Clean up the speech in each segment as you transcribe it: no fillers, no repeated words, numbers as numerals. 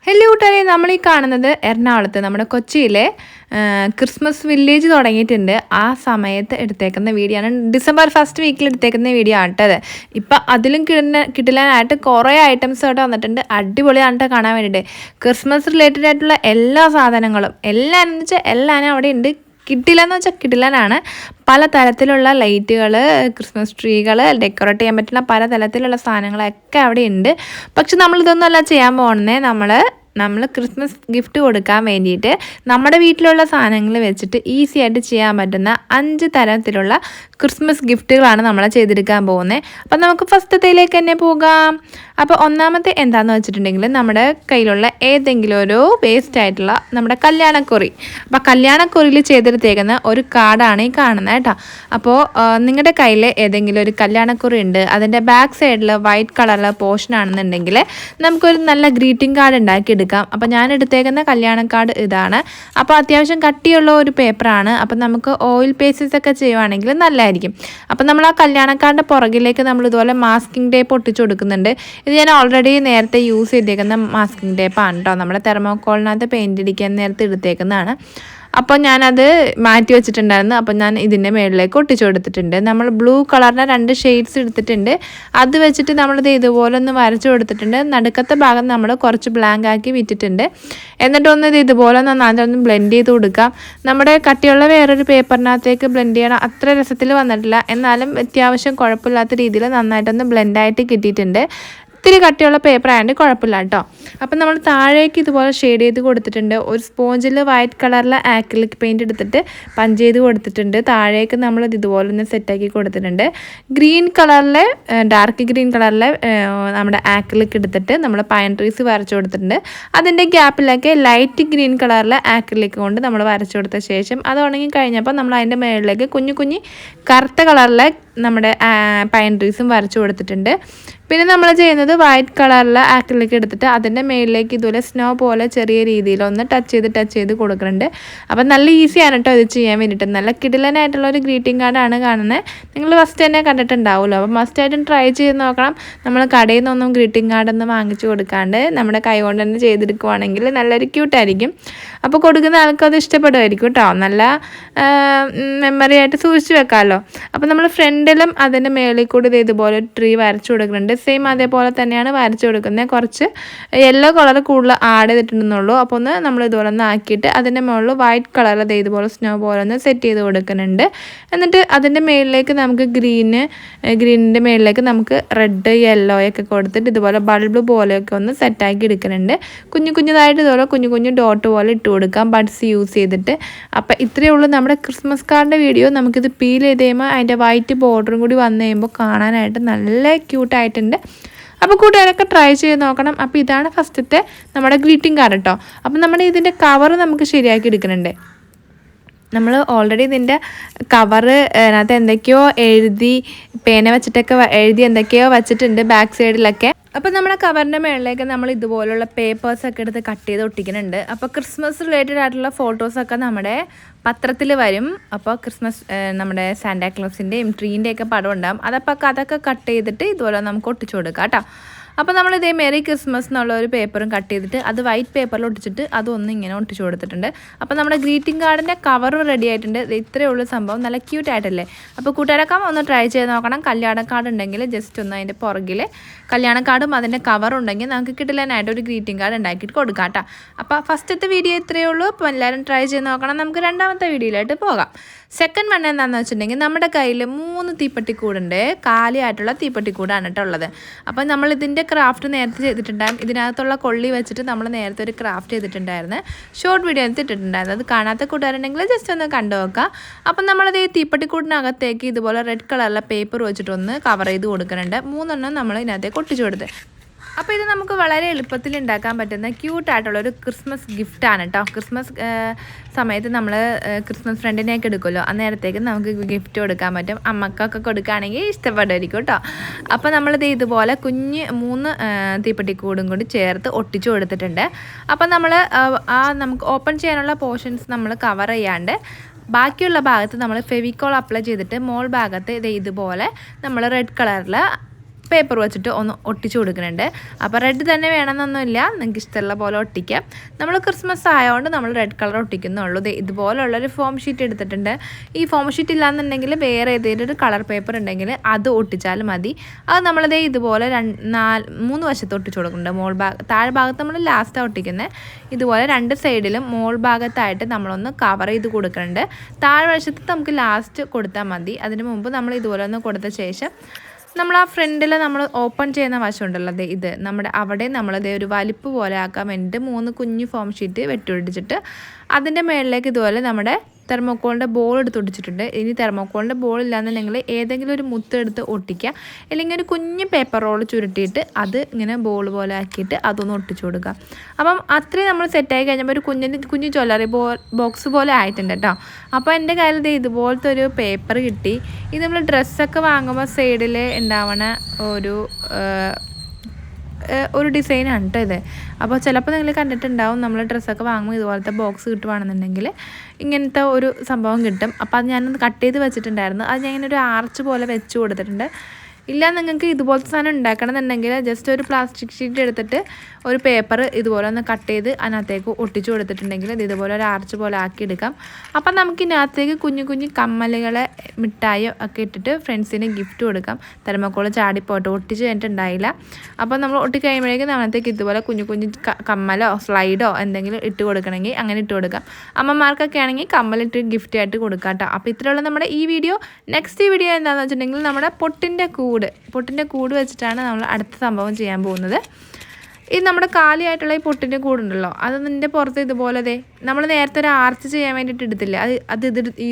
Hello കൂട്ടുകാരെ, നമ്മൾ ഈ കാണുന്നത് എറണാകുളത്ത് നമ്മുടെ കൊച്ചിയിലെ ക്രിസ്മസ് വില്ലേജ് തുടങ്ങിയിട്ടുണ്ട്. ആ സമയത്ത് എടുത്തേക്കുന്ന വീഡിയോ ആണ്. ഡിസംബർ 1st വീക്കിൽ എടുത്തേക്കുന്ന വീഡിയോ ആണ് കേട്ടത്. ഇപ്പം അതിലും കിട്ടില്ലാനായിട്ട് കുറേ ഐറ്റംസ് ആയിട്ട് വന്നിട്ടുണ്ട്. അടിപൊളിയാണ് കാണാൻ വേണ്ടിയിട്ട്. ക്രിസ്മസ് റിലേറ്റഡ് ആയിട്ടുള്ള എല്ലാ സാധനങ്ങളും എല്ലാം എന്ന് വെച്ചാൽ എല്ലാനും അവിടെ ഉണ്ട്. കിട്ടില്ലെന്ന് വെച്ചാൽ കിട്ടില്ലാനാണ്. പല തരത്തിലുള്ള ലൈറ്റുകൾ, ക്രിസ്മസ് ട്രീകൾ, ഡെക്കറേറ്റ് ചെയ്യാൻ പറ്റുന്ന പല തരത്തിലുള്ള സാധനങ്ങളൊക്കെ അവിടെ ഉണ്ട്. പക്ഷെ നമ്മളിതൊന്നുമല്ല ചെയ്യാൻ പോകുന്നത്. നമ്മൾ ക്രിസ്മസ് ഗിഫ്റ്റ് കൊടുക്കാൻ വേണ്ടിയിട്ട് നമ്മുടെ വീട്ടിലുള്ള സാധനങ്ങൾ വെച്ചിട്ട് ഈസി ആയിട്ട് ചെയ്യാൻ പറ്റുന്ന 5 തരത്തിലുള്ള ക്രിസ്മസ് ഗിഫ്റ്റുകളാണ് നമ്മൾ ചെയ്തെടുക്കാൻ പോകുന്നത്. അപ്പം നമുക്ക് ഫസ്റ്റത്തേലേക്ക് തന്നെ പോകാം. അപ്പോൾ ഒന്നാമത്തെ എന്താണെന്ന് വെച്ചിട്ടുണ്ടെങ്കിൽ നമ്മുടെ കയ്യിലുള്ള ഏതെങ്കിലും ഒരു വേസ്റ്റ് ആയിട്ടുള്ള നമ്മുടെ കല്യാണക്കുറി. അപ്പോൾ കല്യാണക്കുറിയിൽ ചെയ്തെടുത്തേക്കുന്ന ഒരു കാർഡാണ് ഈ കാണുന്നത് കേട്ടോ. അപ്പോൾ നിങ്ങളുടെ കയ്യിൽ ഏതെങ്കിലും ഒരു കല്യാണക്കുറി ഉണ്ട്, അതിൻ്റെ ബാക്ക് സൈഡിൽ വൈറ്റ് കളറിലെ പോർഷൻ ആണെന്നുണ്ടെങ്കിൽ നമുക്കൊരു നല്ല ഗ്രീറ്റിംഗ് കാർഡ് ഉണ്ടാക്കിയെടുക്കാം. അപ്പോൾ ഞാൻ എടുത്തേക്കുന്ന കല്യാണ കാർഡ് ഇതാണ്. അപ്പോൾ അത്യാവശ്യം കട്ടിയുള്ള ഒരു പേപ്പറാണ്. അപ്പോൾ നമുക്ക് ഓയിൽ പേസ്റ്റസ് ഒക്കെ ചെയ്യുവാണെങ്കിൽ നല്ലതായിരിക്കും. അപ്പോൾ നമ്മൾ ആ കല്യാണ കാർഡിൻ്റെ പുറകിലേക്ക് നമ്മൾ ഇതുപോലെ മാസ്കിംഗ് ടേപ്പ് ഒട്ടിച്ചു കൊടുക്കുന്നുണ്ട്. ഇത് ഞാൻ ഓൾറെഡി നേരത്തെ യൂസ് ചെയ്തേക്കുന്ന മാസ്കിംഗ് ടേപ്പാണ് കേട്ടോ. നമ്മുടെ തെർമോക്കോളിനകത്ത് പെയിൻ്റ് അടിക്കാൻ നേരത്തെ എടുത്തേക്കുന്നതാണ്. അപ്പോൾ ഞാനത് മാറ്റി വെച്ചിട്ടുണ്ടായിരുന്നു. അപ്പോൾ ഞാൻ ഇതിൻ്റെ മുകളിലേക്ക് ഒട്ടിച്ചു കൊടുത്തിട്ടുണ്ട്. നമ്മൾ ബ്ലൂ കളറിൻ്റെ 2 ഷെയ്ഡ്സ് എടുത്തിട്ടുണ്ട്. അത് വെച്ചിട്ട് നമ്മളിത് ഇതുപോലെ ഒന്ന് വരച്ചു കൊടുത്തിട്ടുണ്ട്. നടുക്കത്തെ ഭാഗം നമ്മൾ കുറച്ച് ബ്ലാങ്ക് ആക്കി വിറ്റിട്ടുണ്ട്. എന്നിട്ടൊന്ന് ഇത് ഇതുപോലെ നന്നായിട്ടൊന്ന് ബ്ലെൻഡ് ചെയ്ത് കൊടുക്കാം. നമ്മുടെ കട്ടിയുള്ള വേറൊരു പേപ്പറിനകത്തേക്ക് ബ്ലെൻഡ് ചെയ്യണം അത്ര രസത്തിൽ വന്നിട്ടില്ല, എന്നാലും അത്യാവശ്യം കുഴപ്പമില്ലാത്ത രീതിയിൽ നന്നായിട്ടൊന്ന് ബ്ലെൻഡായിട്ട് കിട്ടിയിട്ടുണ്ട്. ഇത്തിരി കട്ടിയുള്ള പേപ്പർ ആയതുകൊണ്ട് കുഴപ്പമില്ല കേട്ടോ. അപ്പം നമ്മൾ താഴേക്ക് ഇതുപോലെ ഷെയ്ഡ് ചെയ്ത് കൊടുത്തിട്ടുണ്ട്. ഒരു സ്പോഞ്ചിൽ വൈറ്റ് കളറിലെ ആക്രിലിക് പെയിൻറ്റ് എടുത്തിട്ട് പഞ്ച് ചെയ്ത് കൊടുത്തിട്ടുണ്ട്. താഴേക്ക് നമ്മൾ ഇതുപോലെ ഒന്ന് സെറ്റാക്കി കൊടുത്തിട്ടുണ്ട്. ഗ്രീൻ കളറിലെ ഡാർക്ക് ഗ്രീൻ കളറിലെ നമ്മുടെ ആക്രിലിക് എടുത്തിട്ട് നമ്മൾ പൈൻ ട്രീസ് വരച്ചു കൊടുത്തിട്ടുണ്ട്. അതിൻ്റെ ഗ്യാപ്പിലൊക്കെ ലൈറ്റ് ഗ്രീൻ കളറിലെ ആക്രിലിക് കൊണ്ട് നമ്മൾ വരച്ചു കൊടുത്ത ശേഷം അത് ഉണങ്ങി കഴിഞ്ഞപ്പോൾ നമ്മൾ അതിൻ്റെ മുകളിലേക്ക് കുഞ്ഞു കറുത്ത കളറിലെ നമ്മുടെ പൈൻ ട്രീസും വരച്ചു കൊടുത്തിട്ടുണ്ട്. പിന്നെ നമ്മൾ ചെയ്യുന്നത് വൈറ്റ് കളറിലെ ആക്രിലിക് എടുത്തിട്ട് അതിൻ്റെ മേളിലേക്ക് ഇതുപോലെ സ്നോ പോലെ ചെറിയ രീതിയിലൊന്ന് ടച്ച് ചെയ്ത് കൊടുക്കുന്നുണ്ട്. അപ്പം നല്ല ഈസിയാണ് കേട്ടോ ഇത് ചെയ്യാൻ വേണ്ടിയിട്ട്. നല്ല കിടിലനായിട്ടുള്ള ഒരു ഗ്രീറ്റിംഗ് കാർഡാണ് കാണുന്നത്. നിങ്ങൾ ഫസ്റ്റ് തന്നെ കണ്ടിട്ടുണ്ടാവുമല്ലോ. അപ്പം മസ്റ്റായിട്ടും ട്രൈ ചെയ്ത് നോക്കണം. നമ്മൾ കടയിൽ നിന്നൊന്നും ഗ്രീറ്റിംഗ് കാർഡൊന്നും വാങ്ങിച്ചു കൊടുക്കാണ്ട് നമ്മുടെ കൈ കൊണ്ട് തന്നെ ചെയ്തെടുക്കുവാണെങ്കിൽ നല്ലൊരു ക്യൂട്ടായിരിക്കും. അപ്പോൾ കൊടുക്കുന്ന ആൾക്കത് ഇഷ്ടപ്പെടുമായിരിക്കും കേട്ടോ. നല്ല മെമ്മറി ആയിട്ട് സൂക്ഷിച്ച് വെക്കാമല്ലോ. അപ്പോൾ നമ്മൾ ഫ്രണ്ടിലും അതിൻ്റെ മേളിൽ കൂടി ഇതുപോലെ ട്രീ വരച്ചു കൊടുക്കുന്നുണ്ട്. സെയിം അതേപോലെ തന്നെയാണ് വരച്ചു കൊടുക്കുന്നത്. കുറച്ച് യെല്ലോ കളർ കൂടുതൽ ആഡ് ചെയ്തിട്ടുണ്ടെന്നുള്ളൂ. അപ്പോൾ ഒന്ന് നമ്മൾ ഇതുപോലെ ഒന്ന് ആക്കിയിട്ട് അതിൻ്റെ മുകളിൽ വൈറ്റ് കളർ ഇതുപോലെ സ്നോ പോലെ ഒന്ന് സെറ്റ് ചെയ്ത് കൊടുക്കുന്നുണ്ട്. എന്നിട്ട് അതിൻ്റെ മേളിലേക്ക് നമുക്ക് ഗ്രീനിൻ്റെ മേളിലേക്ക് നമുക്ക് റെഡ് യെല്ലോ ഒക്കെ കൊടുത്തിട്ട് ഇതുപോലെ ബൾബ് പോലെയൊക്കെ ഒന്ന് സെറ്റാക്കി എടുക്കുന്നുണ്ട്. കുഞ്ഞതായിട്ട് ഇതുപോലെ കുഞ്ഞു ഡോട്ട് പോലെ ഇട്ട് കൊടുക്കാം ബഡ്സ് യൂസ് ചെയ്തിട്ട്. അപ്പോൾ ഇത്രയേ ഉള്ളൂ നമ്മുടെ ക്രിസ്മസ് കാർഡിൻ്റെ വീഡിയോ. നമുക്കിത് പീൽ ചെയ്ത് കഴിയുമ്പോൾ അതിൻ്റെ വൈറ്റ് ബോർഡറും കൂടി വന്നു കഴിയുമ്പോൾ കാണാനായിട്ട് നല്ല ക്യൂട്ടായിട്ടുണ്ട്. അപ്പോൾ കൂട്ടുകാരൊക്കെ ട്രൈ ചെയ്ത് നോക്കണം. അപ്പോൾ ഇതാണ് ഫസ്റ്റത്തെ നമ്മുടെ ഗ്രീറ്റിംഗ് കാർഡ് കേട്ടോ. അപ്പോൾ നമ്മുടെ ഇതിൻ്റെ കവർ നമുക്ക് ശരിയാക്കി എടുക്കുന്നുണ്ട്. നമ്മൾ ഓൾറെഡി ഇതിൻ്റെ കവറ് അതിനകത്ത് എന്തൊക്കെയോ എഴുതി പേന വെച്ചിട്ടൊക്കെ എഴുതി എന്തൊക്കെയോ വെച്ചിട്ടുണ്ട് ബാക്ക് സൈഡിലൊക്കെ. അപ്പോൾ നമ്മുടെ കവറിൻ്റെ മുകളിലേക്ക് നമ്മൾ ഇതുപോലുള്ള പേപ്പേഴ്സൊക്കെ എടുത്ത് കട്ട് ചെയ്ത് ഒട്ടിക്കുന്നുണ്ട്. അപ്പോൾ ക്രിസ്മസ് റിലേറ്റഡ് ആയിട്ടുള്ള ഫോട്ടോസൊക്കെ നമ്മുടെ പത്രത്തിൽ വരും. അപ്പോൾ ക്രിസ്മസ് നമ്മുടെ സാന്റാക്ലോസിൻ്റെയും ട്രീൻ്റെയൊക്കെ പടം ഉണ്ടാകും. അതൊക്കെ കട്ട് ചെയ്തിട്ട് ഇതുപോലെ നമുക്ക് ഒട്ടിച്ചു കൊടുക്കാം കേട്ടോ. അപ്പോൾ നമ്മൾ ഇതേ മെറി ക്രിസ്മസ് എന്നുള്ള ഒരു പേപ്പറും കട്ട് ചെയ്തിട്ട് അത് വൈറ്റ് പേപ്പറിൽ ഒട്ടിച്ചിട്ട് അതൊന്നും ഇങ്ങനെ ഒട്ടിച്ചു കൊടുത്തിട്ടുണ്ട്. അപ്പോൾ നമ്മുടെ ഗ്രീറ്റിംഗ് കാർഡിൻ്റെ കവറും റെഡി ആയിട്ടുണ്ട്. ഇത്രയേ ഉള്ളൂ സംഭവം. നല്ല ക്യൂട്ടായിട്ടല്ലേ. അപ്പോൾ കൂട്ടുകാരൊക്കെ ഒന്ന് ട്രൈ ചെയ്ത് നോക്കണം. കല്യാണ കാർഡ് ഉണ്ടെങ്കിൽ ജസ്റ്റ് ഒന്ന് അതിൻ്റെ പുറകിൽ കല്യാണ കാർഡും അതിൻ്റെ കവറുണ്ടെങ്കിൽ നമുക്ക് കിട്ടില്ലാനായിട്ട് ഒരു ഗ്രീറ്റിംഗ് കാർഡ് ഉണ്ടാക്കിയിട്ട് കൊടുക്കാം കേട്ടോ. അപ്പോൾ ഫസ്റ്റത്തെ വീഡിയോ ഇത്രയേ ഉള്ളൂ. അപ്പോൾ എല്ലാവരും ട്രൈ ചെയ്ത് നോക്കണം. നമുക്ക് രണ്ടാമത്തെ വീഡിയോയിലായിട്ട് പോകാം. സെക്കൻഡ് വൺ എന്താണെന്ന് വെച്ചിട്ടുണ്ടെങ്കിൽ നമ്മുടെ കയ്യിൽ 3 തീപ്പെട്ടിക്കൂടുണ്ട്. കാലിയായിട്ടുള്ള തീപ്പെട്ടിക്കൂടാണ് കേട്ടോ ഉള്ളത്. അപ്പോൾ നമ്മൾ ഇതിൻ്റെ ക്രാഫ്റ്റ് നേരത്തെ ചെയ്തിട്ടുണ്ടായിരുന്നു. ഇതിനകത്തുള്ള കൊള്ളി വെച്ചിട്ട് നമ്മൾ നേരത്തെ ഒരു ക്രാഫ്റ്റ് ചെയ്തിട്ടുണ്ടായിരുന്നു. ഷോർട്ട് വീഡിയോ ഇട്ടിട്ടുണ്ടായിരുന്നു. അത് കാണാത്ത കൂട്ടുകാരുണ്ടെങ്കിൽ ജസ്റ്റ് ഒന്ന് കണ്ടു നോക്കാം. അപ്പം നമ്മളത് ഈ തീപ്പെട്ടിക്കൂടിനകത്തേക്ക് ഇതുപോലെ റെഡ് കളറിലെ പേപ്പർ വെച്ചിട്ടൊന്ന് കവർ ചെയ്ത് കൊടുക്കുന്നുണ്ട്. 3 എണ്ണം നമ്മൾ ഇതിനകത്തേക്ക് ഒട്ടിച്ചു കൊടുത്ത്. അപ്പോൾ ഇത് നമുക്ക് വളരെ എളുപ്പത്തിൽ ഉണ്ടാക്കാൻ പറ്റുന്ന ക്യൂട്ടായിട്ടുള്ളൊരു ക്രിസ്മസ് ഗിഫ്റ്റാണ് കേട്ടോ. ക്രിസ്മസ് സമയത്ത് നമ്മൾ ക്രിസ്മസ് ഫ്രണ്ടിനെയൊക്കെ എടുക്കുമല്ലോ, അന്നേരത്തേക്ക് നമുക്ക് ഗിഫ്റ്റ് കൊടുക്കാൻ പറ്റും. അമ്മക്കൊക്കെ കൊടുക്കുകയാണെങ്കിൽ ഇഷ്ടപ്പെടുമായിരിക്കും കേട്ടോ. അപ്പോൾ നമ്മളിത് ഇതുപോലെ 3 തീപ്പെട്ടിക്കൂടും കൂടി ചേർത്ത് ഒട്ടിച്ചു കൊടുത്തിട്ടുണ്ട്. അപ്പോൾ നമ്മൾ നമുക്ക് ഓപ്പൺ ചെയ്യാനുള്ള പോർഷൻസ് നമ്മൾ കവർ ചെയ്യാണ്ട് ബാക്കിയുള്ള ഭാഗത്ത് നമ്മൾ ഫെവിക്കോൾ അപ്ലൈ ചെയ്തിട്ട് മോൾ ഭാഗത്ത് ഇതുപോലെ നമ്മൾ റെഡ് കളറിൽ പേപ്പർ വെച്ചിട്ട് ഒന്ന് ഒട്ടിച്ചു കൊടുക്കുന്നുണ്ട്. അപ്പോൾ റെഡ് തന്നെ വേണമെന്നൊന്നുമില്ല, നിങ്ങൾക്ക് ഇഷ്ടമുള്ള പോലെ ഒട്ടിക്കാം. നമ്മൾ ക്രിസ്മസ് ആയതുകൊണ്ട് നമ്മൾ റെഡ് കളർ ഒട്ടിക്കുന്നുള്ളൂ. ഇതുപോലുള്ളൊരു ഫോം ഷീറ്റ് എടുത്തിട്ടുണ്ട്. ഈ ഫോം ഷീറ്റ് ഇല്ലാന്നുണ്ടെങ്കിൽ വേറെ ഏതെങ്കിലും ഒരു കളർ പേപ്പർ ഉണ്ടെങ്കിൽ അത് ഒട്ടിച്ചാലും മതി. അത് നമ്മളിതേ ഇതുപോലെ 3 വശത്ത് ഒട്ടിച്ചു കൊടുക്കുന്നുണ്ട്. താഴെ ഭാഗത്ത് നമ്മൾ ലാസ്റ്റാണ് ഒട്ടിക്കുന്നത്. ഇതുപോലെ 2 സൈഡിലും മോൾ ഭാഗത്തായിട്ട് നമ്മളൊന്ന് കവർ ചെയ്ത് കൊടുക്കുന്നുണ്ട്. താഴെ വശത്ത് നമുക്ക് ലാസ്റ്റ് കൊടുത്താൽ മതി. അതിന് മുമ്പ് നമ്മൾ ഇതുപോലെ ഒന്ന് കൊടുത്ത ശേഷം നമ്മൾ ആ ഫ്രണ്ടിൽ നമ്മൾ ഓപ്പൺ ചെയ്യുന്ന വശം ഉണ്ടല്ലോ, ഇത് നമ്മുടെ അവിടെ നമ്മളത് ഒരു വലിപ്പ് പോലെ ആക്കാൻ വേണ്ടിയിട്ട് 3 കുഞ്ഞു ഫോം ഷീറ്റ് വെട്ടിയൊടിച്ചിട്ട് അതിൻ്റെ മുകളിലേക്ക് ഇതുപോലെ നമ്മുടെ തെർമോക്കോളിൻ്റെ ബോൾ എടുത്ത് ഒട്ടിച്ചിട്ടുണ്ട്. ഇനി തെർമോക്കോളിൻ്റെ ബോൾ ഇല്ലാന്നുണ്ടെങ്കിൽ ഏതെങ്കിലും ഒരു മുത്ത് എടുത്ത് ഒട്ടിക്കുക, അല്ലെങ്കിൽ ഒരു കുഞ്ഞ് പേപ്പർ റോൾ ചുരുട്ടിയിട്ട് അത് ഇങ്ങനെ ബോൾ പോലെ ആക്കിയിട്ട് അതൊന്ന് ഒട്ടിച്ചു കൊടുക്കുക. അപ്പം അത്രയും നമ്മൾ സെറ്റായി കഴിഞ്ഞപ്പോൾ ഒരു കുഞ്ഞു ജ്വല്ലറി ബോക്സ് പോലെ ആയിട്ടുണ്ട് കേട്ടോ. അപ്പോൾ എൻ്റെ കയ്യിൽ ഇതുപോലത്തെ ഒരു പേപ്പർ കിട്ടി. ഇത് നമ്മൾ ഡ്രസ്സൊക്കെ വാങ്ങുമ്പോൾ സൈഡിൽ ഉണ്ടാവണ ഒരു ഡിസൈനാണ് കേട്ടോ ഇത്. അപ്പോൾ ചിലപ്പോൾ നിങ്ങൾ കണ്ടിട്ടുണ്ടാവും, നമ്മൾ ഡ്രസ്സൊക്കെ വാങ്ങുമ്പോൾ ഇതുപോലത്തെ ബോക്സ് കിട്ടുവാണെന്നുണ്ടെങ്കിൽ ഇങ്ങനത്തെ ഒരു സംഭവം കിട്ടും. അപ്പോൾ അത് ഞാനൊന്ന് കട്ട് ചെയ്ത് വെച്ചിട്ടുണ്ടായിരുന്നു. അത് ഞാൻ ഇങ്ങനെ ഒരു ആർച്ച് പോലെ വെച്ച് കൊടുത്തിട്ടുണ്ട്. ഇല്ല നിങ്ങൾക്ക് ഇതുപോലത്തെ സാധനം ഉണ്ടാക്കണമെന്നുണ്ടെങ്കിൽ ജസ്റ്റ് ഒരു പ്ലാസ്റ്റിക് ഷീറ്റ് എടുത്തിട്ട് ഒരു പേപ്പർ ഇതുപോലെ ഒന്ന് കട്ട് ചെയ്ത് അതിനകത്തേക്ക് ഒട്ടിച്ചു കൊടുത്തിട്ടുണ്ടെങ്കിൽ ഇത് ഇതുപോലെ ഒരു ആർച്ച് പോലെ ആക്കിയെടുക്കാം. അപ്പം നമുക്ക് ഇതിനകത്തേക്ക് കുഞ്ഞു കമ്മലുകളെ മിഠായിയോ ഒക്കെ ഇട്ടിട്ട് ഫ്രണ്ട്സിന് ഗിഫ്റ്റ് കൊടുക്കാം. തെർമോക്കോൾ ചാടിപ്പോയിട്ട് ഒട്ടിച്ച് കഴിഞ്ഞിട്ടുണ്ടായില്ല. അപ്പോൾ നമ്മൾ ഒട്ടിക്കഴിയുമ്പോഴേക്കും നമ്മളത്തേക്ക് ഇതുപോലെ കുഞ്ഞു കമ്മലോ സ്ലൈഡോ എന്തെങ്കിലും ഇട്ട് കൊടുക്കണമെങ്കിൽ അങ്ങനെ ഇട്ട് കൊടുക്കാം. അമ്മമാർക്കൊക്കെ ആണെങ്കിൽ കമ്മലിട്ട് ഗിഫ്റ്റ് ആയിട്ട് കൊടുക്കാം കേട്ടോ. അപ്പോൾ ഇത്രയുള്ള നമ്മുടെ ഈ വീഡിയോ. നെക്സ്റ്റ് വീഡിയോ എന്താണെന്ന് വെച്ചിട്ടുണ്ടെങ്കിൽ നമ്മുടെ പൊട്ടിൻ്റെ കൂട് വെച്ചിട്ടാണ് നമ്മൾ അടുത്ത സംഭവം ചെയ്യാൻ പോകുന്നത്. ഈ നമ്മുടെ കാലിയായിട്ടുള്ള ഈ പൊട്ടിൻ്റെ കൂടുണ്ടല്ലോ, അത് ഇതിൻ്റെ പുറത്ത് ഇതുപോലെ നമ്മൾ നേരത്തെ ഒരു ആർച്ച് ചെയ്യാൻ വേണ്ടിയിട്ട് എടുത്തില്ല,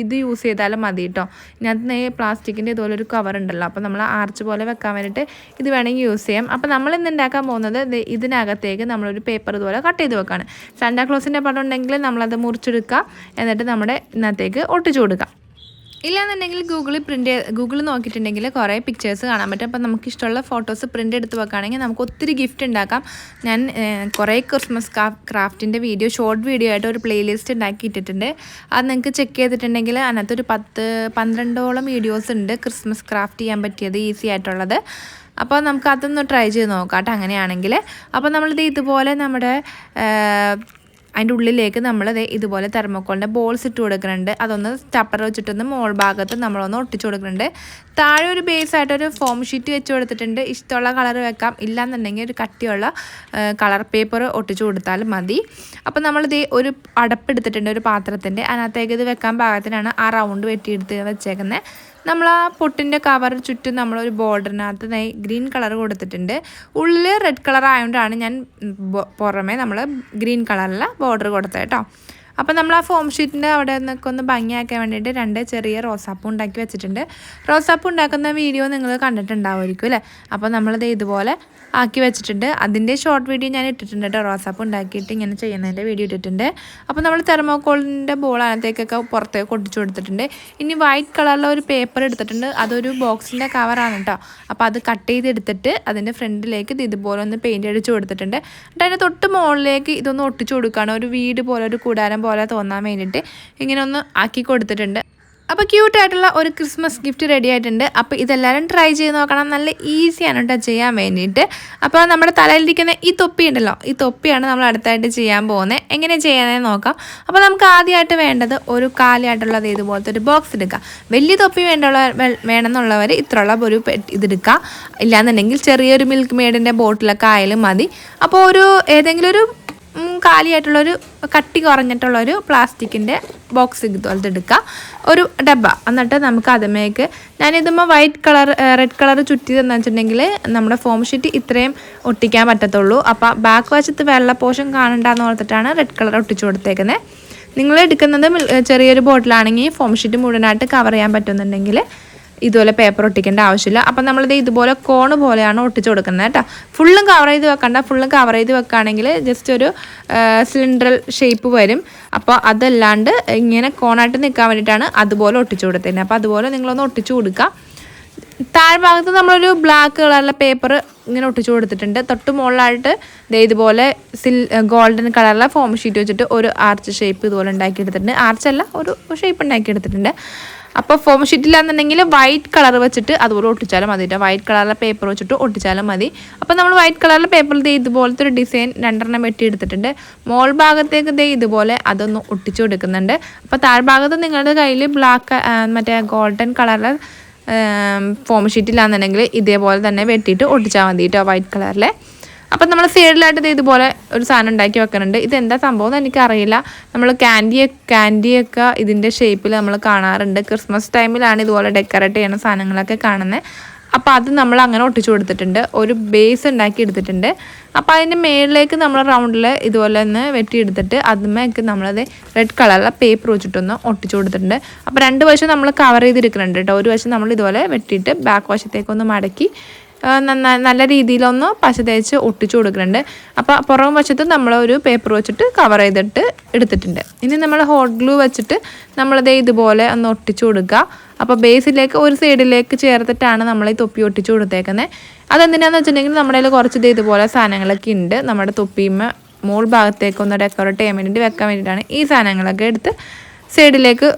ഇത് യൂസ് ചെയ്താലും മതി കേട്ടോ. ഇതിനകത്ത് പ്ലാസ്റ്റിക്കിൻ്റെ ഇതുപോലെ ഒരു കവർ ഉണ്ടല്ലോ, അപ്പോൾ നമ്മൾ ആർച്ച് പോലെ വെക്കാൻ വേണ്ടിയിട്ട് ഇത് വേണമെങ്കിൽ യൂസ് ചെയ്യാം. അപ്പോൾ നമ്മൾ ഇന്ന് ഉണ്ടാക്കാൻ പോകുന്നത് ഇതിനകത്തേക്ക് നമ്മളൊരു പേപ്പർ ഇതുപോലെ കട്ട് ചെയ്ത് വെക്കാണ്. സാന്റാക്ലോസിൻ്റെ പടം ഉണ്ടെങ്കിൽ നമ്മളത് മുറിച്ചെടുക്കുക, എന്നിട്ട് നമ്മുടെ ഇതിനകത്തേക്ക് ഒട്ടിച്ചു കൊടുക്കാം. ഇല്ലാന്നുണ്ടെങ്കിൽ ഗൂഗിളിൽ നോക്കിയിട്ടുണ്ടെങ്കിൽ കുറേ പിക്ചേഴ്സ് കാണാൻ പറ്റും. അപ്പോൾ നമുക്ക് ഇഷ്ടമുള്ള ഫോട്ടോസ് പ്രിൻ്റ് എടുത്ത് വെക്കുകയാണെങ്കിൽ നമുക്ക് ഒത്തിരി ഗിഫ്റ്റ് ഉണ്ടാക്കാം. ഞാൻ കുറേ ക്രിസ്മസ് ക്രാഫ്റ്റിൻ്റെ ഷോർട്ട് വീഡിയോ ആയിട്ട് ഒരു പ്ലേലിസ്റ്റ് ഉണ്ടാക്കിയിട്ടിട്ടുണ്ട്. അത് നിങ്ങൾക്ക് ചെക്ക് ചെയ്തിട്ടുണ്ടെങ്കിൽ അതിനകത്തൊരു 10-12ഓളം വീഡിയോസ് ഉണ്ട് ക്രിസ്മസ് ക്രാഫ്റ്റ് ചെയ്യാൻ പറ്റിയത്, ഈസി ആയിട്ടുള്ളത്. അപ്പോൾ നമുക്ക് അതൊന്ന് ട്രൈ ചെയ്ത് നോക്കാം കേട്ടോ അങ്ങനെയാണെങ്കിൽ. അപ്പോൾ നമ്മളിത് ഇതുപോലെ നമ്മുടെ അതിൻ്റെ ഉള്ളിലേക്ക് നമ്മൾ ഇതുപോലെ തെർമോക്കോളിൻ്റെ ബോൾസ് ഇട്ട് കൊടുക്കുന്നുണ്ട്. അതൊന്ന് സ്റ്റപ്പർ വെച്ചിട്ടൊന്ന് മോൾ ഭാഗത്ത് നമ്മളൊന്ന് ഒട്ടിച്ചു കൊടുക്കുന്നുണ്ട്. താഴെ ഒരു ബേസായിട്ടൊരു ഫോം ഷീറ്റ് വെച്ച് കൊടുത്തിട്ടുണ്ട്. ഇഷ്ടമുള്ള കളർ വെക്കാം, ഇല്ലാന്നുണ്ടെങ്കിൽ ഒരു കട്ടിയുള്ള കളർ പേപ്പർ ഒട്ടിച്ചു കൊടുത്താലും മതി. അപ്പോൾ നമ്മളിത് ഒരു അടപ്പെടുത്തിട്ടുണ്ട് ഒരു പാത്രത്തിൻ്റെ, അതിനകത്തേക്ക് ഇത് വെക്കാൻ പാകത്തിനാണ് ആ റൗണ്ട് വെട്ടിയെടുത്ത് വെച്ചേക്കുന്നത്. നമ്മൾ ആ പൊട്ടിൻ്റെ കവർ ചുറ്റും നമ്മളൊരു ബോർഡറിനകത്ത് ഗ്രീൻ കളർ കൊടുത്തിട്ടുണ്ട്. ഉള്ളിൽ റെഡ് കളർ ആയതുകൊണ്ടാണ് ഞാൻ പുറമേ നമ്മൾ ഗ്രീൻ കളറിലെ ബോർഡർ കൊടുത്തത് കേട്ടോ. അപ്പോൾ നമ്മൾ ആ ഫോം ഷീറ്റിൻ്റെ അവിടെ നിന്നൊക്കെ ഒന്ന് ഭംഗിയാക്കാൻ വേണ്ടിയിട്ട് 2 ചെറിയ റോസാപ്പൂ ഉണ്ടാക്കി വെച്ചിട്ടുണ്ട്. റോസാപ്പൂ ഉണ്ടാക്കുന്ന വീഡിയോ നിങ്ങൾ കണ്ടിട്ടുണ്ടാവുമായിരിക്കും അല്ലേ. അപ്പോൾ നമ്മളിത് ഇതുപോലെ ആക്കി വെച്ചിട്ടുണ്ട്. അതിൻ്റെ ഷോർട്ട് വീഡിയോ ഞാൻ ഇട്ടിട്ടുണ്ട് കേട്ടോ. റോസാപ്പൂ ഉണ്ടാക്കിയിട്ട് ഇങ്ങനെ ചെയ്യുന്നതിൻ്റെ വീഡിയോ ഇട്ടിട്ടുണ്ട്. അപ്പോൾ നമ്മൾ തെർമോക്കോളിൻ്റെ ബോൾ അതിനകത്തേക്കൊക്കെ പുറത്തേക്ക് ഒട്ടിച്ചു കൊടുത്തിട്ടുണ്ട്. ഇനി വൈറ്റ് കളറിലെ ഒരു പേപ്പർ എടുത്തിട്ടുണ്ട്, അതൊരു ബോക്സിൻ്റെ കവറാണ് കേട്ടോ. അപ്പോൾ അത് കട്ട് ചെയ്തെടുത്തിട്ട് അതിൻ്റെ ഫ്രണ്ടിലേക്ക് ഇത് ഇതുപോലെ ഒന്ന് പെയിൻറ്റ് അടിച്ച് കൊടുത്തിട്ടുണ്ട്. എന്നിട്ട് അതിൻ്റെ തൊട്ട് മുകളിലേക്ക് ഇതൊന്ന് ഒട്ടിച്ചു കൊടുക്കുകയാണ്. ഒരു വീട് പോലെ ഒരു കൂടാരം പോലെ തോന്നാൻ വേണ്ടിയിട്ട് ഇങ്ങനെ ഒന്ന് ആക്കി കൊടുത്തിട്ടുണ്ട്. അപ്പോൾ ക്യൂട്ടായിട്ടുള്ള ഒരു ക്രിസ്മസ് ഗിഫ്റ്റ് റെഡി ആയിട്ടുണ്ട്. അപ്പോൾ ഇതെല്ലാവരും ട്രൈ ചെയ്ത് നോക്കണം, നല്ല ഈസിയാണ് കേട്ടോ ചെയ്യാൻ വേണ്ടിയിട്ട്. അപ്പോൾ നമ്മുടെ തലയിലിരിക്കുന്ന ഈ തൊപ്പി ഉണ്ടല്ലോ, ഈ തൊപ്പിയാണ് നമ്മൾ അടുത്തായിട്ട് ചെയ്യാൻ പോകുന്നത്. എങ്ങനെ ചെയ്യാനെന്ന് നോക്കാം. അപ്പോൾ നമുക്ക് ആദ്യമായിട്ട് വേണ്ടത് ഒരു കാലിയായിട്ടുള്ളത് ഇതുപോലത്തെ ഒരു ബോക്സ് എടുക്കുക. വലിയ തൊപ്പി വേണമെന്നുള്ളവർ ഇത്രയുള്ള ഒരു ഇതെടുക്കുക, ഇല്ലാന്നുണ്ടെങ്കിൽ ചെറിയൊരു മിൽക്ക് മെയ്ഡിൻ്റെ ബോട്ടിലൊക്കെ ആയാലും മതി. അപ്പോൾ ഏതെങ്കിലും ഒരു കാലിയായിട്ടുള്ളൊരു കട്ടി കുറഞ്ഞിട്ടുള്ളൊരു പ്ലാസ്റ്റിക്കിൻ്റെ ബോക്സ് ഇതുപോലത്തെ എടുക്കുക, ഒരു ഡബ്ബ. എന്നിട്ട് നമുക്ക് അതിലേക്ക് ഞാനിതുമ്പോൾ റെഡ് കളർ ചുറ്റിയതെന്ന് വെച്ചിട്ടുണ്ടെങ്കിൽ നമ്മുടെ ഫോം ഷീറ്റ് ഇത്രയും ഒട്ടിക്കാൻ പറ്റത്തുള്ളൂ. അപ്പോൾ ബാക്ക് വശത്ത് വെള്ള പോർഷൻ കാണണ്ടെന്ന് ഓർത്തിട്ടാണ് റെഡ് കളർ ഒട്ടിച്ചു കൊടുത്തേക്കുന്നത്. നിങ്ങൾ എടുക്കുന്നത് ചെറിയൊരു ബോട്ടിലാണെങ്കിൽ ഫോം ഷീറ്റ് മുഴുവനായിട്ട് കവർ ചെയ്യാൻ പറ്റുന്നുണ്ടെങ്കിൽ ഇതുപോലെ പേപ്പർ ഒട്ടിക്കേണ്ട ആവശ്യമില്ല. അപ്പം നമ്മളിത് ഇതുപോലെ കോണ് പോലെയാണ് ഒട്ടിച്ച് കൊടുക്കുന്നത് കേട്ടോ. ഫുള്ളും കവർ ചെയ്ത് വെക്കണ്ട. ഫുള്ളും കവർ ചെയ്ത് വെക്കുകയാണെങ്കിൽ ജസ്റ്റ് ഒരു സിലിണ്ടർ ഷേപ്പ് വരും. അപ്പോൾ അതല്ലാണ്ട് ഇങ്ങനെ കോണായിട്ട് നിൽക്കാൻ വേണ്ടിയിട്ടാണ് അതുപോലെ ഒട്ടിച്ചു കൊടുത്തത്. അപ്പോൾ അതുപോലെ നിങ്ങളൊന്ന് ഒട്ടിച്ചു കൊടുക്കുക. താഴ്ഭാഗത്ത് നമ്മളൊരു ബ്ലാക്ക് കളറിലെ പേപ്പർ ഇങ്ങനെ ഒട്ടിച്ചു കൊടുത്തിട്ടുണ്ട്. തൊട്ട് മുകളിലായിട്ട് ഇതുപോലെ ഗോൾഡൻ കളറിലെ ഫോം ഷീറ്റ് വെച്ചിട്ട് ഒരു ആർച്ച് ഷേപ്പ് ഇതുപോലെ ഉണ്ടാക്കിയെടുത്തിട്ടുണ്ട്. ആർച്ചല്ല, ഒരു ഷേപ്പ് ഉണ്ടാക്കിയെടുത്തിട്ടുണ്ട്. അപ്പോൾ ഫോം ഷീറ്റിലാണെന്നുണ്ടെങ്കിൽ വൈറ്റ് കളർ വെച്ചിട്ട് അതുപോലെ ഒട്ടിച്ചാലും മതി കേട്ടോ. വൈറ്റ് കളറിലെ പേപ്പർ വെച്ചിട്ട് ഒട്ടിച്ചാലും മതി. അപ്പോൾ നമ്മൾ വൈറ്റ് കളറിലെ പേപ്പറിൽ ഇതുപോലത്തെ ഒരു ഡിസൈൻ 2 വെട്ടിയെടുത്തിട്ടുണ്ട്. മോൾ ഭാഗത്തേക്ക് ഇതുപോലെ അതൊന്ന് ഒട്ടിച്ചു കൊടുക്കുന്നുണ്ട്. അപ്പോൾ താഴ്ഭാഗത്ത് നിങ്ങളുടെ കയ്യിൽ ബ്ലാക്ക് മറ്റേ ഗോൾഡൻ കളറിലെ ഫോം ഷീറ്റിലാണെന്നുണ്ടെങ്കിൽ ഇതേപോലെ തന്നെ വെട്ടിയിട്ട് ഒട്ടിച്ചാൽ മതി കേട്ടോ, വൈറ്റ് കളറിലെ. അപ്പം നമ്മൾ സൈഡിലായിട്ട് ഇതുപോലെ ഒരു സാധനം ഉണ്ടാക്കി വെക്കുന്നുണ്ട്. ഇതെന്താ സംഭവം എന്ന് എനിക്കറിയില്ല. നമ്മൾ ക്യാൻഡിയൊക്കെ ഇതിൻ്റെ ഷേപ്പിൽ നമ്മൾ കാണാറുണ്ട്. ക്രിസ്മസ് ടൈമിലാണ് ഇതുപോലെ ഡെക്കറേറ്റ് ചെയ്യുന്ന സാധനങ്ങളൊക്കെ കാണുന്നത്. അപ്പോൾ അത് നമ്മൾ അങ്ങനെ ഒട്ടിച്ചു കൊടുത്തിട്ടുണ്ട്. ഒരു ബേസ് ഉണ്ടാക്കി എടുത്തിട്ടുണ്ട്. അപ്പോൾ അതിൻ്റെ മേളിലേക്ക് നമ്മൾ റൗണ്ടിൽ ഇതുപോലെ ഒന്ന് വെട്ടിയെടുത്തിട്ട് അതിന്മേക്ക് നമ്മളത് റെഡ് കളറിലെ പേപ്പർ വെച്ചിട്ടൊന്ന് ഒട്ടിച്ചു കൊടുത്തിട്ടുണ്ട്. അപ്പോൾ 2 വശം നമ്മൾ കവർ ചെയ്തെടുക്കുന്നുണ്ട് കേട്ടോ. ഒരു വശം നമ്മൾ ഇതുപോലെ വെട്ടിയിട്ട് ബാക്ക് വശത്തേക്കൊന്ന് മടക്കി നല്ല രീതിയിലൊന്ന് പശ തേച്ച് ഒട്ടിച്ചു കൊടുക്കുന്നുണ്ട്. അപ്പോൾ പുറം വശത്ത് നമ്മൾ ഒരു പേപ്പർ വെച്ചിട്ട് കവർ ചെയ്തിട്ട് എടുത്തിട്ടുണ്ട്. ഇനി നമ്മൾ ഹോട്ട് ഗ്ലൂ വെച്ചിട്ട് നമ്മളത് ഇതുപോലെ ഒന്ന് ഒട്ടിച്ചു കൊടുക്കുക. അപ്പോൾ ബേസിലേക്ക് ഒരു സൈഡിലേക്ക് ചേർത്തിട്ടാണ് നമ്മൾ ഈ തൊപ്പി ഒട്ടിച്ചു കൊടുത്തേക്കുന്നത്. അതെന്തിനാണെന്ന് വെച്ചിട്ടുണ്ടെങ്കിൽ നമ്മുടെ കയ്യിൽ കുറച്ച് ഇതുപോലെ സാധനങ്ങളൊക്കെ ഉണ്ട്. നമ്മുടെ തൊപ്പിയുമ്മ മോൾ ഭാഗത്തേക്ക് ഒന്ന് ഡെക്കറേറ്റ് ചെയ്യാൻ വേണ്ടിയിട്ട് വെക്കാൻ വേണ്ടിയിട്ടാണ് ഈ സാധനങ്ങളൊക്കെ എടുത്ത് സൈഡിലേക്ക്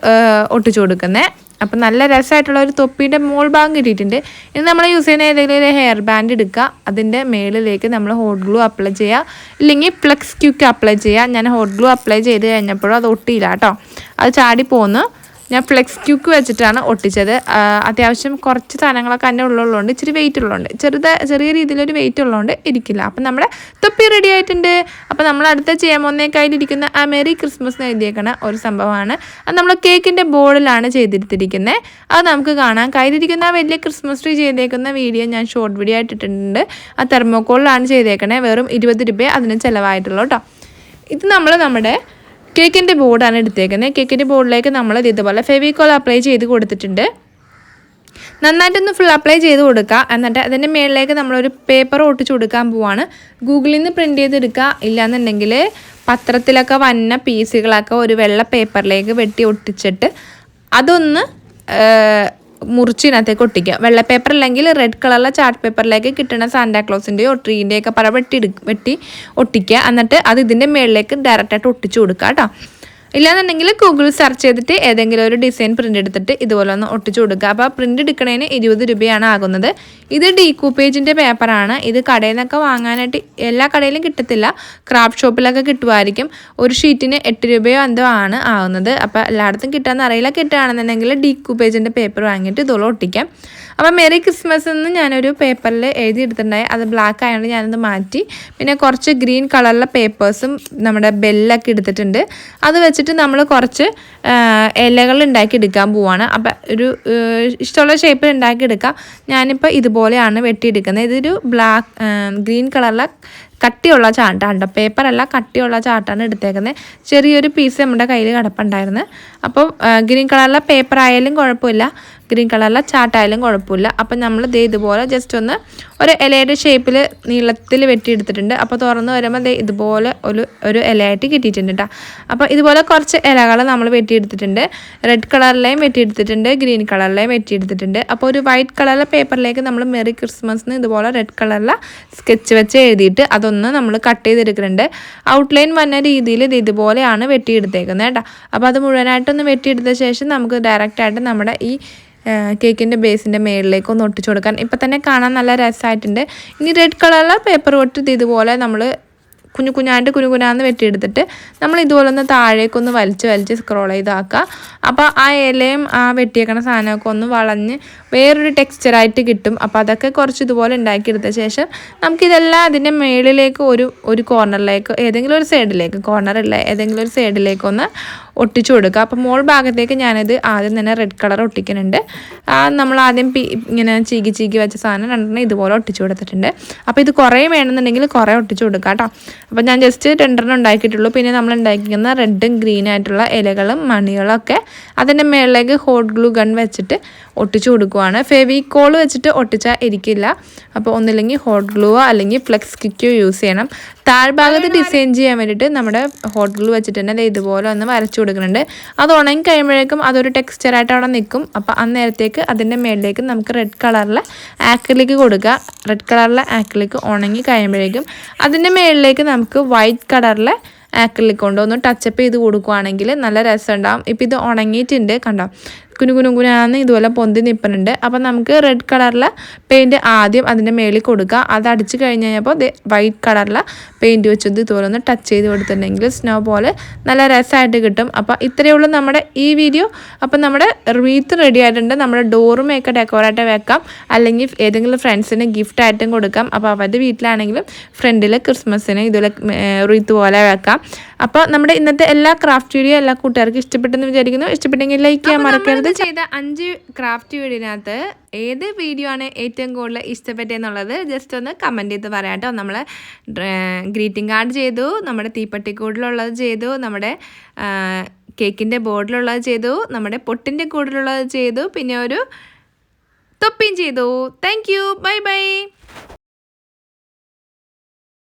ഒട്ടിച്ചു കൊടുക്കുന്നത്. അപ്പം നല്ല രസമായിട്ടുള്ള ഒരു തൊപ്പിയുടെ മോൾ ഭാഗം കിട്ടിയിട്ടുണ്ട്. ഇനി നമ്മൾ യൂസ് ചെയ്യുന്ന ഏതെങ്കിലും ഒരു ഹെയർ ബാൻഡ് എടുക്കുക. അതിൻ്റെ മേളിലേക്ക് നമ്മൾ ഹോട്ട് ഗ്ലൂ അപ്ലൈ ചെയ്യുക, ഇല്ലെങ്കിൽ ഫ്ലെക്സ് ക്യൂക്ക് അപ്ലൈ ചെയ്യുക. ഞാൻ ഹോട്ട് ഗ്ലൂ അപ്ലൈ ചെയ്ത് കഴിഞ്ഞപ്പോഴും അത് ഒട്ടിയില്ല കേട്ടോ, അത് ചാടിപ്പോന്ന്. ഞാൻ ഫ്ലെക്സ് ക്യൂക്ക് വെച്ചിട്ടാണ് ഒട്ടിച്ചത്. അത്യാവശ്യം കുറച്ച് സാധനങ്ങളൊക്കെ അതിൻ്റെ ഉള്ളതുകൊണ്ട് ഇച്ചിരി വെയിറ്റ് ഉള്ളതുകൊണ്ട് ചെറിയ രീതിയിലൊരു വെയിറ്റ് ഉള്ളതുകൊണ്ട് ഇരിക്കില്ല. അപ്പം നമ്മുടെ തൊപ്പി റെഡി ആയിട്ടുണ്ട്. അപ്പോൾ നമ്മൾ അടുത്ത ചെയ്യാൻ പോകുന്ന കയ്യിലിരിക്കുന്ന ആ മെറി ക്രിസ്മസ് എഴുതിയേക്കണ ഒരു സംഭവമാണ്. അത് നമ്മൾ കേക്കിൻ്റെ ബോർഡിലാണ് ചെയ്തെടുത്തിരിക്കുന്നത്. അത് നമുക്ക് കാണാം. കയ്യിലിരിക്കുന്ന ആ വലിയ ക്രിസ്മസ് ട്രീ ചെയ്തേക്കുന്ന വീഡിയോ ഞാൻ ഷോർട്ട് വീഡിയോ ആയിട്ടിട്ടുണ്ട്. ആ തെർമോക്കോളിലാണ് ചെയ്തേക്കണേ. വെറും 20 രൂപ അതിന് ചിലവായിട്ടുള്ളൂ കേട്ടോ. ഇത് നമ്മുടെ കേക്കിൻ്റെ ബോർഡാണ് എടുത്തേക്കുന്നത്. കേക്കിൻ്റെ ബോർഡിലേക്ക് നമ്മൾ ഇതുപോലെ ഫെവിക്കോൾ അപ്ലൈ ചെയ്ത് കൊടുത്തിട്ടുണ്ട്. നന്നായിട്ടൊന്ന് ഫുൾ അപ്ലൈ ചെയ്ത് കൊടുക്കുക. എന്നിട്ട് അതിൻ്റെ മേളിലേക്ക് നമ്മളൊരു പേപ്പർ ഒട്ടിച്ച് കൊടുക്കാൻ പോവാണ്. ഗൂഗിളിൽ നിന്ന് പ്രിൻറ്റ് ചെയ്തെടുക്കുക. ഇല്ലയെന്നുണ്ടെങ്കിൽ പത്രത്തിലൊക്കെ വന്ന പീസുകളൊക്കെ ഒരു വെള്ള പേപ്പറിലേക്ക് വെട്ടി ഒട്ടിച്ചിട്ട് അതൊന്ന് മുറിച്ചിനകത്തേക്ക് ഒട്ടിക്കുക. വെള്ള പേപ്പർ അല്ലെങ്കിൽ റെഡ് കളറിലെ ചാർട്ട് പേപ്പറിലേക്ക് കിട്ടുന്ന സാന്റാക്ലോസിൻ്റെയോ ട്രീൻ്റെയൊക്കെ പല വെട്ടി ഒട്ടിക്കുക. എന്നിട്ട് അത് ഇതിൻ്റെ മേളിലേക്ക് ഡയറക്റ്റായിട്ട് ഒട്ടിച്ചു കൊടുക്കുക കേട്ടോ. ഇല്ലാന്നുണ്ടെങ്കിൽ ഗൂഗിളിൽ സെർച്ച് ചെയ്തിട്ട് ഏതെങ്കിലും ഒരു ഡിസൈൻ പ്രിൻ്റ് എടുത്തിട്ട് ഇതുപോലെ ഒന്ന് ഒട്ടിച്ചു കൊടുക്കുക. അപ്പോൾ പ്രിൻ്റ് എടുക്കുന്നതിന് 20 രൂപയാണ് ആകുന്നത്. ഇത് ഡീകൂപ്പേജിൻ്റെ പേപ്പറാണ്. ഇത് കടയിൽ നിന്നൊക്കെ വാങ്ങാനായിട്ട് എല്ലാ കടയിലും കിട്ടത്തില്ല, ക്രാഫ്റ്റ് ഷോപ്പിലൊക്കെ കിട്ടുമായിരിക്കും. ഒരു ഷീറ്റിന് 8 രൂപയോ എന്തോ ആണ് ആകുന്നത്. അപ്പോൾ എല്ലായിടത്തും കിട്ടാമെന്ന് അറിയില്ല. കിട്ടുകയാണെന്നുണ്ടെങ്കിൽ ഡീകൂപ്പേജിൻ്റെ പേപ്പർ വാങ്ങിയിട്ട് ഇതുപോലെ ഒട്ടിക്കാം. അപ്പോൾ മെറി ക്രിസ്മസ് എന്ന് ഞാനൊരു പേപ്പറിൽ എഴുതിയെടുത്തിട്ടുണ്ടായി. അത് ബ്ലാക്ക് ആയതുകൊണ്ട് ഞാനത് മാറ്റി. പിന്നെ കുറച്ച് ഗ്രീൻ കളറിലെ പേപ്പേഴ്സും നമ്മുടെ ബെല്ലൊക്കെ എടുത്തിട്ടുണ്ട്. അത് വെച്ചിട്ട് നമ്മൾ കുറച്ച് ഇലകൾ ഉണ്ടാക്കി എടുക്കാൻ പോവാണ്. അപ്പം ഒരു ഇഷ്ടമുള്ള ഷേപ്പിൽ ഉണ്ടാക്കിയെടുക്കാം. ഞാനിപ്പോൾ ഇതുപോലെയാണ് വെട്ടിയെടുക്കുന്നത്. ഇതൊരു ഗ്രീൻ കളറിലെ കട്ടിയുള്ള ചാർട്ടാണ്. പേപ്പറല്ല, കട്ടിയുള്ള ചാർട്ടാണ് എടുത്തേക്കുന്നത്. ചെറിയൊരു പീസ് നമ്മുടെ കയ്യിൽ കിടപ്പുണ്ടായിരുന്നു. അപ്പോൾ ഗ്രീൻ കളറിലെ പേപ്പർ ആയാലും കുഴപ്പമില്ല, ഗ്രീൻ കളറിലെ ചാർട്ടായാലും കുഴപ്പമില്ല. അപ്പം നമ്മൾ ഇതുപോലെ ജസ്റ്റ് ഒന്ന് ഒരു ഇലയുടെ ഷേപ്പിൽ നീളത്തിൽ വെട്ടിയെടുത്തിട്ടുണ്ട്. അപ്പോൾ തുറന്ന് വരുമ്പോൾ ഇതുപോലെ ഒരു ഇലയായിട്ട് കിട്ടിയിട്ടുണ്ട് കേട്ടോ. അപ്പോൾ ഇതുപോലെ കുറച്ച് ഇലകൾ നമ്മൾ വെട്ടിയെടുത്തിട്ടുണ്ട്. Red കളറിലെയും വെട്ടിയെടുത്തിട്ടുണ്ട്, green കളറിലെയും വെട്ടിയെടുത്തിട്ടുണ്ട്. അപ്പോൾ ഒരു വൈറ്റ് കളറിലെ പേപ്പറിലേക്ക് നമ്മൾ മെറി ക്രിസ്മസിന് ഇതുപോലെ റെഡ് കളറിലെ സ്കെച്ച് വെച്ച് എഴുതിയിട്ട് അതൊന്ന് നമ്മൾ കട്ട് ചെയ്തെടുക്കുന്നുണ്ട്. ഔട്ട്ലൈൻ വന്ന രീതിയിൽ ഇതുപോലെയാണ് വെട്ടിയെടുത്തേക്കുന്നത് കേട്ടോ. അപ്പോൾ അത് മുഴുവനായിട്ടൊന്ന് വെട്ടിയെടുത്ത ശേഷം നമുക്ക് ഡയറക്റ്റായിട്ട് നമ്മുടെ ഈ കേക്കിൻ്റെ ബേസിൻ്റെ മേളിലേക്ക് ഒന്ന് ഒട്ടിച്ചു കൊടുക്കാൻ ഇപ്പം തന്നെ കാണാൻ നല്ല രസമായിട്ടുണ്ട്. ഇനി റെഡ് കളറിലെ പേപ്പർ ഒട്ടിട്ട് ഇതുപോലെ നമ്മൾ കുഞ്ഞുകുഞ്ഞാന്ന് വെട്ടിയെടുത്തിട്ട് നമ്മൾ ഇതുപോലെ ഒന്ന് താഴേക്കൊന്ന് വലിച്ച് സ്ക്രോൾ ചെയ്താക്കുക. അപ്പോൾ ആ ഇലയും ആ വെട്ടിയേക്കണ സാധനമൊക്കെ ഒന്ന് വളഞ്ഞ് വേറൊരു ടെക്സ്ചറായിട്ട് കിട്ടും. അപ്പോൾ അതൊക്കെ കുറച്ച് ഇതുപോലെ ഉണ്ടാക്കിയെടുത്ത ശേഷം നമുക്കിതെല്ലാം അതിൻ്റെ മേളിലേക്ക് ഒരു കോർണറിലേക്ക് ഏതെങ്കിലും ഒരു സൈഡിലേക്ക് ഏതെങ്കിലും ഒരു സൈഡിലേക്ക് ഒന്ന് ഒട്ടിച്ചു കൊടുക്കുക. അപ്പോൾ മോൾ ഭാഗത്തേക്ക് ഞാനിത് ആദ്യം തന്നെ റെഡ് കളർ ഒട്ടിക്കുന്നുണ്ട്. നമ്മൾ ആദ്യം ഇങ്ങനെ ചീകി വെച്ച സാധനം 2 ഇതുപോലെ ഒട്ടിച്ചു കൊടുത്തിട്ടുണ്ട്. അപ്പോൾ ഇത് കുറേ വേണമെന്നുണ്ടെങ്കിൽ കുറേ ഒട്ടിച്ചു കൊടുക്കുക കേട്ടോ. അപ്പോൾ ഞാൻ ജസ്റ്റ് 2 ഉണ്ടാക്കിയിട്ടുള്ളൂ. പിന്നെ നമ്മൾ ഉണ്ടാക്കിക്കുന്ന റെഡും ഗ്രീൻ ആയിട്ടുള്ള ഇലകളും മണികളൊക്കെ അതിൻ്റെ മേളിലേക്ക് ഹോട്ട് ഗ്ലൂ ഗൺ വെച്ചിട്ട് ഒട്ടിച്ചു കൊടുക്കുവാണ്. ഫെവിക്കോൾ വെച്ചിട്ട് ഒട്ടിച്ചാൽ ഇരിക്കില്ല. അപ്പോൾ ഒന്നില്ലെങ്കിൽ ഹോട്ട് ഗ്ലൂവോ അല്ലെങ്കിൽ ഫ്ലെക്സ് ക്വിക്കോ യൂസ് ചെയ്യണം. താഴ്ഭാഗത്ത് ഡിസൈൻ ചെയ്യാൻ വേണ്ടിയിട്ട് നമ്മുടെ ഹോട്ട് ഗ്ലൂ വെച്ചിട്ട് തന്നെ ഇതുപോലെ ഒന്ന് വരച്ചു കൊടുക്കുന്നുണ്ട്. അത് ഉണങ്ങി കഴിയുമ്പോഴേക്കും അതൊരു ടെക്സ്ചറായിട്ട് അവിടെ നിൽക്കും. അപ്പോൾ അന്നേരത്തേക്ക് അതിൻ്റെ മേളിലേക്ക് നമുക്ക് റെഡ് കളറിലെ ആക്രിലിക് കൊടുക്കുക. റെഡ് കളറിലെ ആക്രിലിക് ഉണങ്ങി കഴിയുമ്പോഴേക്കും അതിൻ്റെ മേളിലേക്ക് നമുക്ക് വൈറ്റ് കളറിലെ ആക്രിലിക് കൊണ്ട് ഒന്ന് ടച്ചപ്പ് ചെയ്ത് കൊടുക്കുകയാണെങ്കിൽ നല്ല രസം ഉണ്ടാവും. ഇപ്പം ഇത് ഉണങ്ങിയിട്ടുണ്ട്, കണ്ടോ, കുനുകുനുകുനാന്ന് ഇതുപോലെ പൊന്തി നിൽപ്പുന്നുണ്ട്. അപ്പോൾ നമുക്ക് റെഡ് കളറിലെ പെയിൻറ്റ് ആദ്യം അതിൻ്റെ മേളിൽ കൊടുക്കുക. അത് അടിച്ച് കഴിഞ്ഞ് കഴിഞ്ഞപ്പോൾ വൈറ്റ് കളറിലെ പെയിൻറ്റ് വെച്ചത് ഇതുപോലെ ഒന്ന് ടച്ച് ചെയ്ത് കൊടുത്തിട്ടുണ്ടെങ്കിൽ സ്നോ പോലെ നല്ല രസമായിട്ട് കിട്ടും. അപ്പോൾ ഇത്രയേ ഉള്ളൂ നമ്മുടെ ഈ വീഡിയോ. അപ്പം നമ്മുടെ റീത്ത് റെഡി ആയിട്ടുണ്ട്. നമ്മുടെ ഡോറുമൊക്കെ ഡെക്കോറായിട്ട് വെക്കാം, അല്ലെങ്കിൽ ഏതെങ്കിലും ഫ്രണ്ട്സിന് ഗിഫ്റ്റ് ആയിട്ടും കൊടുക്കാം. അപ്പോൾ അവരുടെ വീട്ടിലാണെങ്കിലും ഫ്രണ്ടിൽ ക്രിസ്മസിന് ഇതുപോലെ റീത്ത് പോലെ വെക്കാം. അപ്പോൾ നമ്മുടെ ഇന്നത്തെ എല്ലാ ക്രാഫ്റ്റ് വീഡിയോ എല്ലാ കൂട്ടുകാർക്കും ഇഷ്ടപ്പെട്ടെന്ന് വിചാരിക്കുന്നു. ഇഷ്ടപ്പെട്ടെങ്കിൽ ലൈക്ക് ചെയ്യാൻ മറക്കരുത്. ചെയ്ത 5 ക്രാഫ്റ്റ് വീഡിയോനകത്ത് ഏത് വീഡിയോ ആണ് ഏറ്റവും കൂടുതൽ ഇഷ്ടപ്പെട്ടതെന്നുള്ളത് ജസ്റ്റ് ഒന്ന് കമൻറ്റ് ചെയ്ത് പറയാം കേട്ടോ. നമ്മൾ ഗ്രീറ്റിംഗ് കാർഡ് ചെയ്തു, നമ്മുടെ തീപ്പട്ടിക്കൂടിലുള്ളത് ചെയ്തു, നമ്മുടെ കേക്കിൻ്റെ ബോർഡിലുള്ളത് ചെയ്തു, നമ്മുടെ പൊട്ടിൻ്റെ കൂടിലുള്ളത് ചെയ്തു, പിന്നെ ഒരു തൊപ്പിയും ചെയ്തു. Thank you, bye bye.